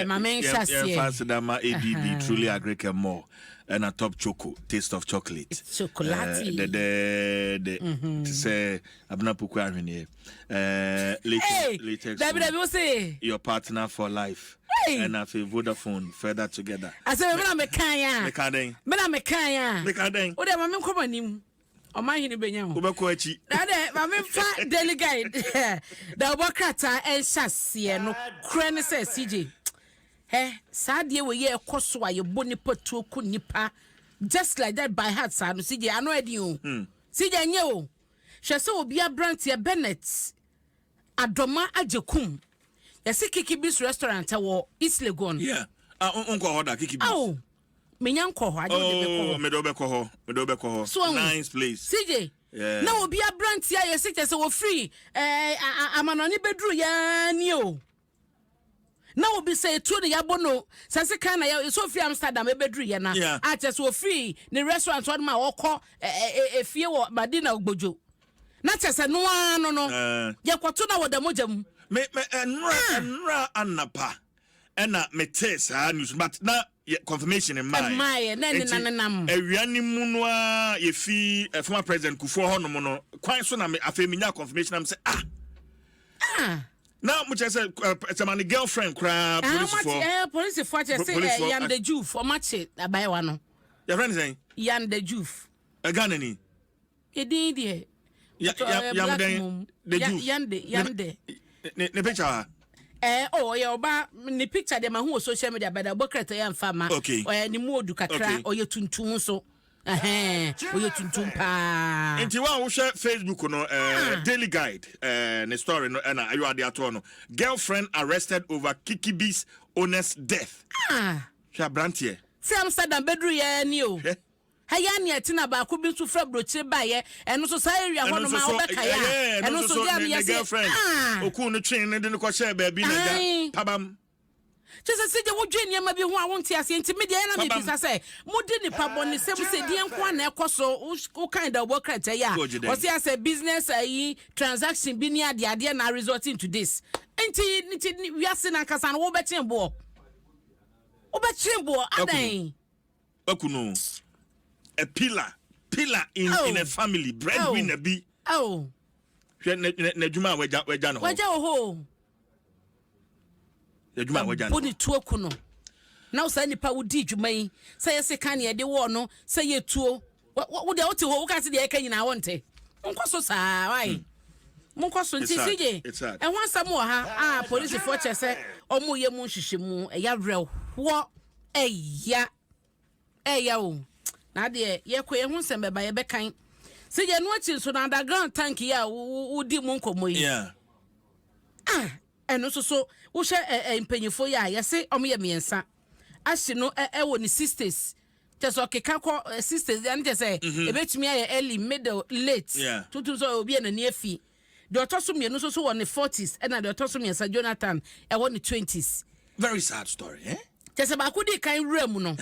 my main chassis. Dama ABB truly agree more. And a top choco taste of chocolate. Chocolate. Say abna puku ahwene. Latex. Say your partner for life. Hey. And after Vodafone further together. I say me na me kan ya. Me kan den. O de ma me ko manim. O ma hini benya ho. Obeko achi. Na de ma me fa daily guide. Da obokrata en hyase no kra ne say CJ. Sadie we ye ekoso aye boni patu ku nipa just like that by heart sa no CJ ano edi o. CJ nye o. Hwe se obi abrant ye Bennett Adoma ajekum. Yesi Kikibis restaurant wo East Legon. Yeah. Unko hoda Kikibis. Oh. Menya nko ho ade me do be ko ho. So, nice place. CJ. Yeah. Na obi abrant ya yesi se wo free amanoni bedru ya ni o. Na obi say to the yabono sase kan na ya so free Amsterdam bedru ya na. A just wo free the restaurant one ma okọ efie wo Madina Ogbojo. Na chese no ano no. Yakwoto na wo damojam. Me enra anapa ena me test news but na confirmation in mind my nanam ewiani mu no a ye fi former president Kufuor hono no kwan so na me afeminya confirmation am say now much say it's my girlfriend cry police for say Yan the Jew for match abai wa no your friend saying Yan the Jew a Ghanaian e din die Yande ne picture yeah oba ni picture de ma hu social media but abokrata ya mfama ni modu kakra oye tuntum so oye tuntum pa enti wa wo share Facebook no daily guide ne story no na ayo ade ato no girlfriend arrested over Kikibis owner's death sha brantie si Amsterdam bedru ya ni o haya ni atina ba ko bi so fra broche ba ye eno so sa area ho no ma obeka ya eno so dia mi girlfriend oku no twin ne de ko share ba bi na ga pabam just say wo dwe niam bi ho a wonte ase enti me dia na me bisa say mudi ni paboni se mu se die nko na ekoso o kind of work right ya o say as a business transaction bi ni ade na resulting to this enti we ase na kasa na wo be chembo adan okuno a pillar in a family breadwinner be na juma weja no weja ho na juma weja no boni tuo kuno na usa nipa wudi juma yi say yesi kan ye de wo no say ye tuo wo de ote ho wo ka se de eka nyina wonte nkoso saa wai munkoso nti sije e ho asam wo ha police for chese omo ye mu hwehwemu e ya rew wo eya o na de ye ko ye hu nsem ba ye bekan se ye no achi so na underground tank ya udi mu nkomo yi eno so wo hye empanyefo ya ye se omo ye miensa ahye no wo ni sisters just okeka ko sisters and just say e betumi ya early middle late tutu so obi na ne afi de otoso mienu so wo ne 40s and de otoso miensa Jonathan e wo ne 20s. Very sad story just ba ko di kan wura mu no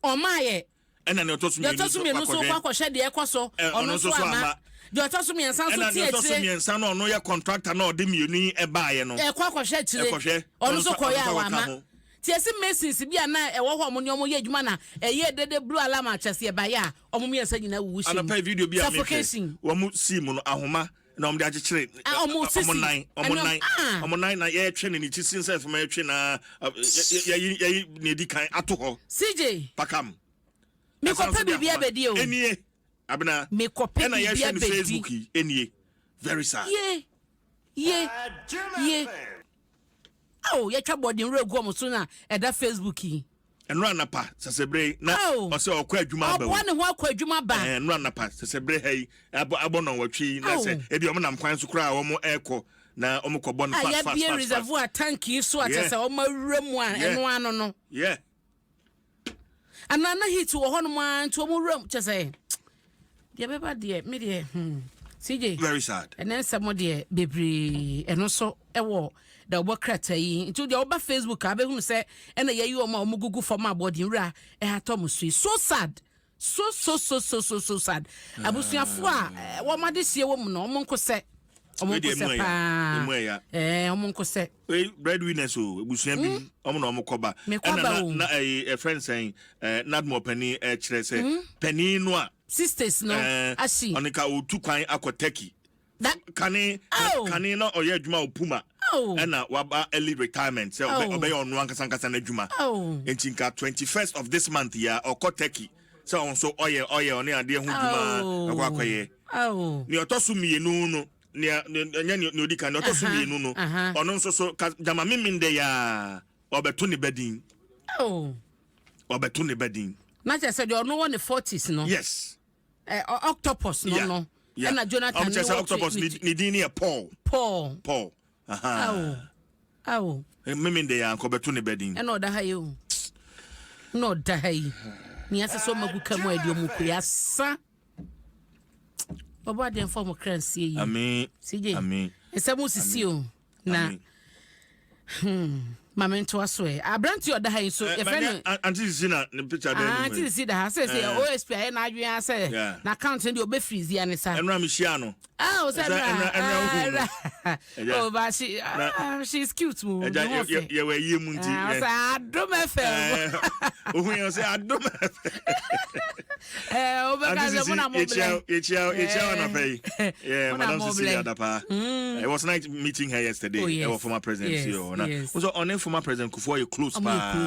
o maaye ena ne otoso mienu so kwa hye de ekoso ono so ama de otoso miensa so tie otoso miensa no ono ye contractor na ode mienu e baaye no kwa hye chire ono so koya wa ama tiesi mesins bia na ewo ho mo ne omo ye adwuma na eye dede blue alarm achese e ba ya omo miensa nyina wushi ana pa video bia me wo mu sim no ahoma na omo de agekere omo nine na ye twe ne chisin self ma ye twe na ye ne di kan ato ho CJ pakam me ko pa bibia bedi o enie abena me ko pa bibia bedi Facebook enie very sad ye ye twa body nregu omo so na e da Facebook yi enra na pa sesebre na o se okwa adwuma ba o ne ho akwa adwuma ba enra na pa sesebre hey abono watwi na se e bi omo nam kwan so kra omo eko na omo ko bon fast ya bi reservoir tank yi so atese omo wremu a eno ano no anana hit wo ho no man to omo wrem chese de beba de me de CJ very sad and then some de bebre eno so ewo da obokrata yi nti de oba Facebook abehunu se ena yayi o ma omugugu for ma body nra e hatom so sad so sad abusuafo a wo ma de sie wo mu no omo nko se Omonko pa. Omonko se. Breadwinners so ebusuan bi omo na omo koba. Na a friend saying Nadmo penny kire say penny no a sisters no ashi. Onika otu kwan akoteki. Kane no oye adwuma opuma. And waba early retirement. So obey on one kasankasa na adwuma. Entinka 21st of this month ya okoteki. So on so oye oni ade hu dwuma akwakoye. Ni otosu mienu no ni odika ni otosu mienu no ono nso so jama miminde ya obeto ne bedin. Obeto ne bedin. Na je say ono won the 40s no. Yes. Octopus no. And Jonathan no. Octopus ni dini ya Paul. Miminde ya obeto ne bedin. And oda hayo. No da hay. Ni ase so maguka mu adi omuku ya sa. Baba dem form currency yi. Amen. CJ. Amen. Nsemu sisi o. Na. Mamento aso Abranti oda ha so e friend anti zina ne picture dem. Anti zina ha say OSP aye na adwen say na account ndi obe freeze ya ne sa. Enra mi hia no. Oh, oh, but she's cute. You were ye munti. Adom FM. Oh, you say Adom FM. It was nice meeting her yesterday. Our former president. Was on former president before you close pa.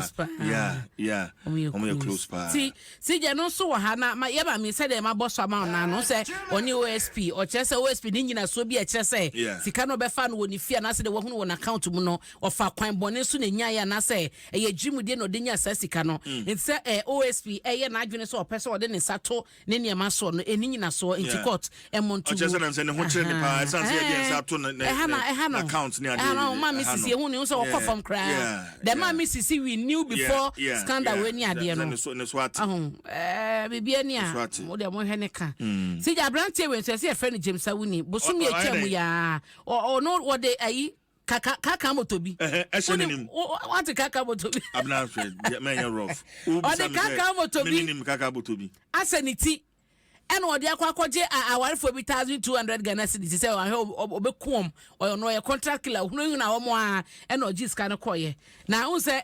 Yeah. Close pa. See, you know so Hana. My yeba me said my boss amount na no say oni OSP or chese OSP ni nyina so bi e kire say sika no be fa no woni fia na se de wo hu won account mu no ofa kwan bone so na nya ya na say e jimudie no de nya sa sika no nse OSP e ye na adwene so opese ode ne sato ne niam so no eni nyina so enti court e montu o chese na se ne ho kire ne pa sanse e de sato na account ne ade ma misisi e hu ne so okọ from cry the ma misisi we knew before scandal we ni ade no ne so ate bibia ni a mo de mo hene ka si ja brantie we se e friend James Awuni bosumi e twam ya o no what dey ayi kaka motobi what kaka motobi abna friend me rough o de kaka motobi minim kaka motobi asaniti eno ode akwakoje awarefo bi 1200 Ghana cedis say obekum o no ye contract killer hunu na wo mo a eno ogiska no koye na hu say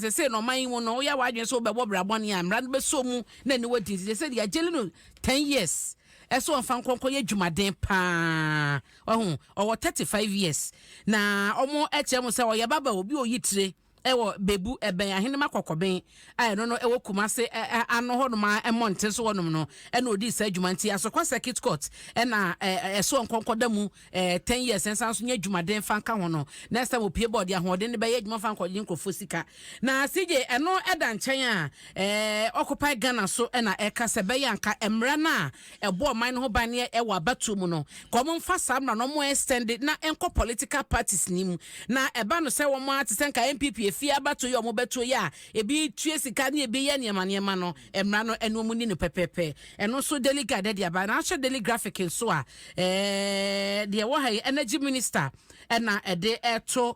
say no man mu no ya wadwen so bebo brabon ya mra no be so mu na ni wadi say dia jeli no 10 years eso onfa nkonko ye dwumaden pa ohu o 35 years na omo echem say o ye baba obi oyitire ewo bebu eben ahene makokoben ai no ewo kumase ano ho no ma emonte so wonom no ena odi sa adwumanti asokwa circuit court ena eso nkonkoda mu 10 years ensan so nya dwumaden fanka ho no next time opie board ahode ne be ye dwuma fanka odi nkofo sika na CJ eno eda nchen a occupy Ghana so ena eka se be yanka emra na ebo man ho ban ne ewo abatu mu no komo mfa sam na no mo extended na enko political parties nim na eba no se wo mo atisenka MPP fi abato yo mo beto ya ebi tue sika ne ebi ye niema no emra no eno mu ni no pepepe eno so delegate de aba na sha delegate graphic so a de wo ha energy minister ena ede eto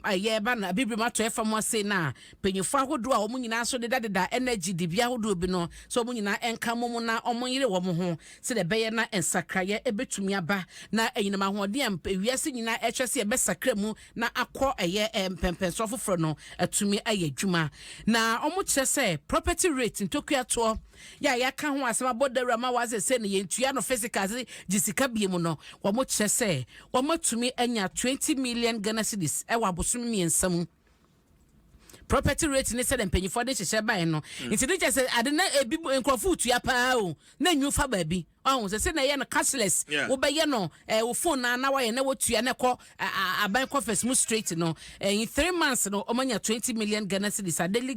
aye ba na bibiri mato efamo se na penyufo ahodo a omu nyina so de da energy de bia ahodo bi no so omu nyina enka momu na omu yire wo mo ho se de beye na ensakraye ebetumi aba na eyinama hoode am wiase nyina ehwese ebe sakra mu na akọ eye pempenso foforo no atumi aye dwuma na omu kire se property rate ntokua to ya ka ho asema bodara ma waze se ne yentua no physical jisika biemu no omu kire se omatumi anya 20 million Ghana cedis ewa bosom miensam property rate ne said empanyfo de hyehye bae no nti de je se ade na ebi enkrofo tua pa o na nwufa ba bi se na ye no cashless wo be ye no wo phone na wa ye na wo tua na ko aban confess mu straight no in 3 months no omanya 20 million Ghana cedis a daily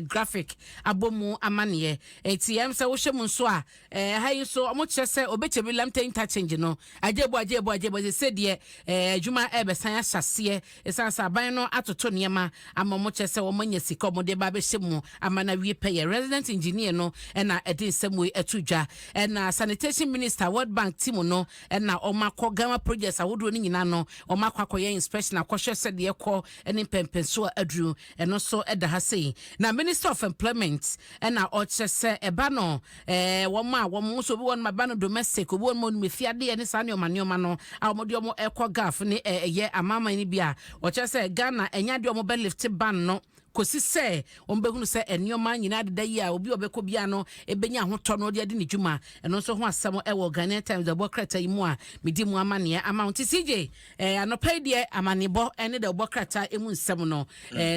graphic abomu amane enti em se wo hwe mu so a hayi so omo kire se obechebi lamte interchange no ajebo se de adwuma ebesan ahyase esansa aban no atoto niema amomo kire se omanya sika omode ba be hye mu amana wie pay resident engineer no na edin semwe etudwa na sanitation education minister World Bank team no na omakọ Ghana projects awodo ni nyina no omakọ ye inspection akọhwe se de ekọ ene pempenso adru eno so eda ha sei na minister of employment na oche se eba no wom so bi won maba no domestic obi won mo mefiade ene sa ne omanioma no awomode omo ekọ gaf ne ye amama ni bia oche se Ghana enya de omo be lift ban no kosi se ombehunu se enioma nyina de dayi a obi obekọ bia no ebenya hoto no de ni dwuma eno so ho asem ewo Ghana Times the bokrata imu a medi mu amane amount CJ anopai de amanebo ene de bokrata emu nsem no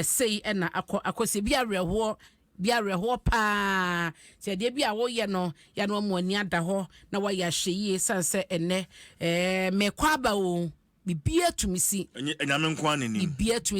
sei na akosi bia reho pa se de bia wo ye no ya no mo ani ada ho na wa ya hweye sanse ene me kwaba o bibia tumisi enyame nkwa ne ni bibia tumisi